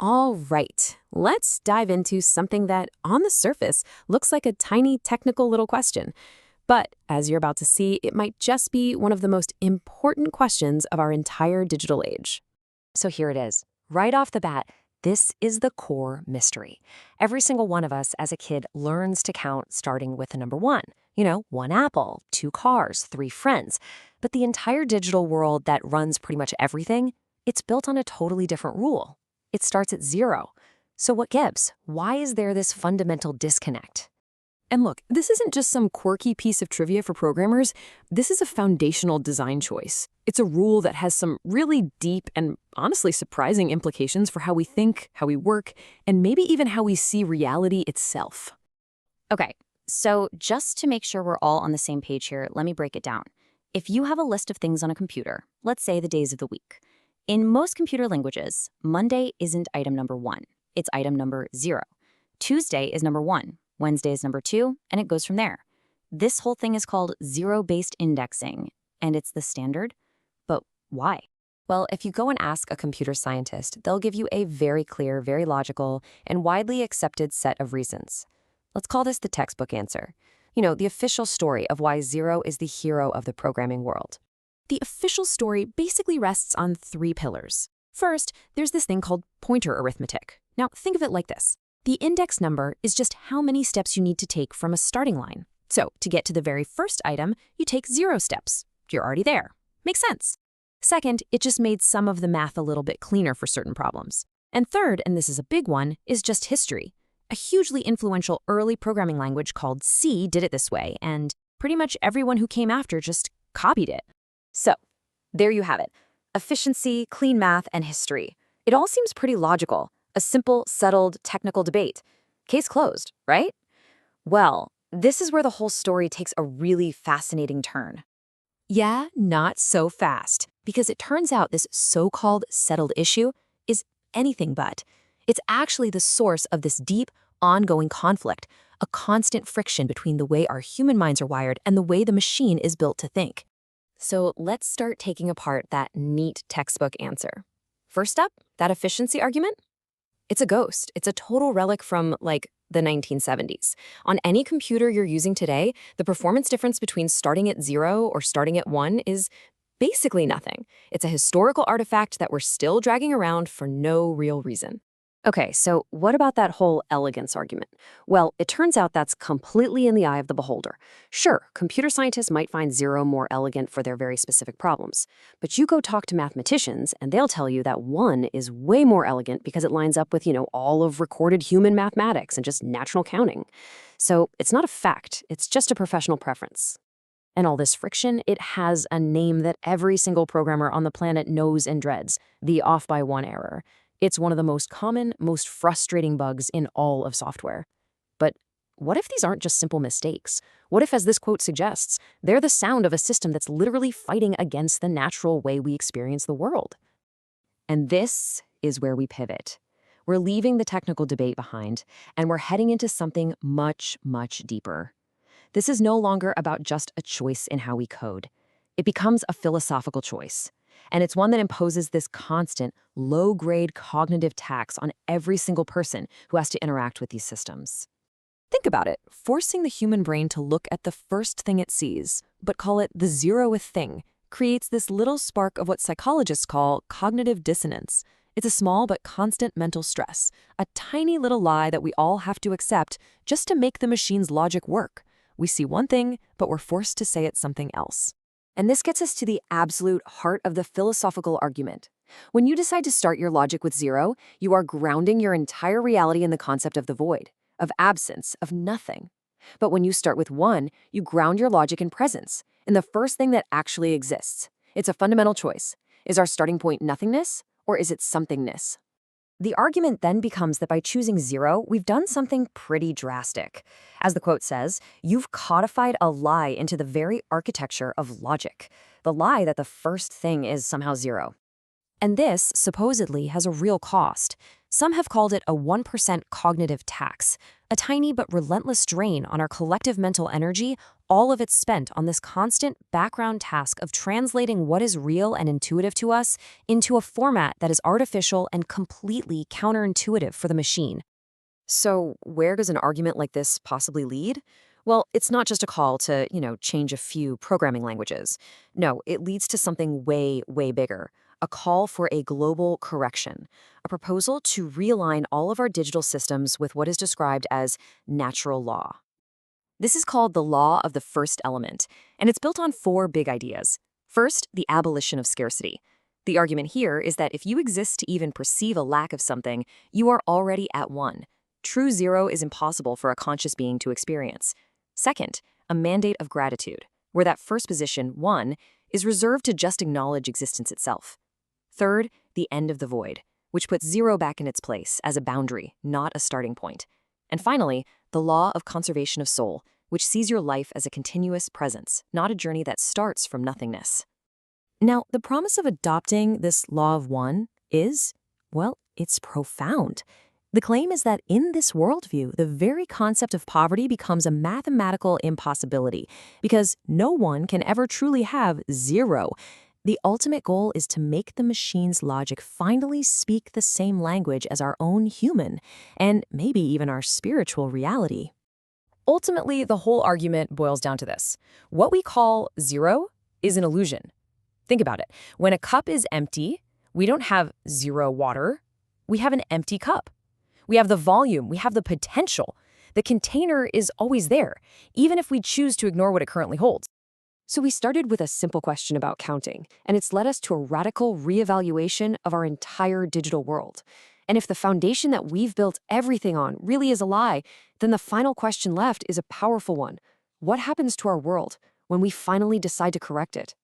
All right, let's dive into something that, on the surface, looks like a tiny technical little question. But as you're about to see, it might just be one of the most important questions of our entire digital age. So here it is. Right off the bat, this is the core mystery. Every single one of us as a kid learns to count starting with the number one. One apple, two cars, three friends. But the entire digital world that runs pretty much everything, it's built on a totally different rule. It starts at 0. So what gives? Why is there this fundamental disconnect? And look, this isn't just some quirky piece of trivia for programmers. This is a foundational design choice. It's a rule that has some really deep and honestly surprising implications for how we think, how we work, and maybe even how we see reality itself. Okay, so just to make sure we're all on the same page here, let me break it down. If you have a list of things on a computer, let's say the days of the week. In most computer languages, Monday isn't item number 1. It's item number 0. Tuesday is number 1. Wednesday is number 2, and it goes from there. This whole thing is called zero-based indexing, and it's the standard. But why? Well, if you go and ask a computer scientist, they'll give you a very clear, very logical, and widely accepted set of reasons. Let's call this the textbook answer. The official story of why 0 is the hero of the programming world. The official story basically rests on 3 pillars. First, there's this thing called pointer arithmetic. Now, think of it like this. The index number is just how many steps you need to take from a starting line. So, to get to the very first item, you take 0 steps. You're already there. Makes sense. Second, it just made some of the math a little bit cleaner for certain problems. And third, and this is a big one, is just history. A hugely influential early programming language called C did it this way, and pretty much everyone who came after just copied it. So, there you have it. Efficiency, clean math, and history. It all seems pretty logical. A simple, settled, technical debate. Case closed, right? Well, this is where the whole story takes a really fascinating turn. Yeah, not so fast, because it turns out this so-called settled issue is anything but. It's actually the source of this deep, ongoing conflict, a constant friction between the way our human minds are wired and the way the machine is built to think. So let's start taking apart that neat textbook answer. First up, that efficiency argument. It's a ghost. It's a total relic from, the 1970s. On any computer you're using today, the performance difference between starting at 0 or starting at 1 is basically nothing. It's a historical artifact that we're still dragging around for no real reason. Okay, so what about that whole elegance argument? Well, it turns out that's completely in the eye of the beholder. Sure, computer scientists might find 0 more elegant for their very specific problems, but you go talk to mathematicians and they'll tell you that 1 is way more elegant because it lines up with, all of recorded human mathematics and just natural counting. So it's not a fact, it's just a professional preference. And all this friction, it has a name that every single programmer on the planet knows and dreads, the off by 1 error. It's one of the most common, most frustrating bugs in all of software. But what if these aren't just simple mistakes? What if, as this quote suggests, they're the sound of a system that's literally fighting against the natural way we experience the world? And this is where we pivot. We're leaving the technical debate behind, and we're heading into something much, much deeper. This is no longer about just a choice in how we code. It becomes a philosophical choice. And it's one that imposes this constant, low-grade cognitive tax on every single person who has to interact with these systems. Think about it. Forcing the human brain to look at the first thing it sees, but call it the 0th thing, creates this little spark of what psychologists call cognitive dissonance. It's a small but constant mental stress, a tiny little lie that we all have to accept just to make the machine's logic work. We see one thing, but we're forced to say it's something else. And this gets us to the absolute heart of the philosophical argument. When you decide to start your logic with 0, you are grounding your entire reality in the concept of the void, of absence, of nothing. But when you start with 1, you ground your logic in presence, in the first thing that actually exists. It's a fundamental choice. Is our starting point nothingness, or is it somethingness? The argument then becomes that by choosing 0, we've done something pretty drastic. As the quote says, you've codified a lie into the very architecture of logic, the lie that the first thing is somehow 0. And this, supposedly, has a real cost. Some have called it a 1% cognitive tax, A tiny but relentless drain on our collective mental energy, all of it spent on this constant background task of translating what is real and intuitive to us into a format that is artificial and completely counterintuitive for the machine. So, where does an argument like this possibly lead? Well, it's not just a call to, change a few programming languages. No, it leads to something way, way bigger. A call for a global correction, a proposal to realign all of our digital systems with what is described as natural law. This is called the law of the first element, and it's built on 4 big ideas. First, the abolition of scarcity. The argument here is that if you exist to even perceive a lack of something, you are already at one. True zero is impossible for a conscious being to experience. Second, a mandate of gratitude, where that first position, one, is reserved to just acknowledge existence itself. Third, the end of the void, which puts zero back in its place as a boundary, not a starting point. And finally, the law of conservation of soul, which sees your life as a continuous presence, not a journey that starts from nothingness. Now, the promise of adopting this law of one is, well, it's profound. The claim is that in this worldview, the very concept of poverty becomes a mathematical impossibility because no one can ever truly have zero. The ultimate goal is to make the machine's logic finally speak the same language as our own human, and maybe even our spiritual reality. Ultimately, the whole argument boils down to this. What we call zero is an illusion. Think about it. When a cup is empty, we don't have zero water. We have an empty cup. We have the volume. We have the potential. The container is always there, even if we choose to ignore what it currently holds. So we started with a simple question about counting, and it's led us to a radical reevaluation of our entire digital world. And if the foundation that we've built everything on really is a lie, then the final question left is a powerful one. What happens to our world when we finally decide to correct it?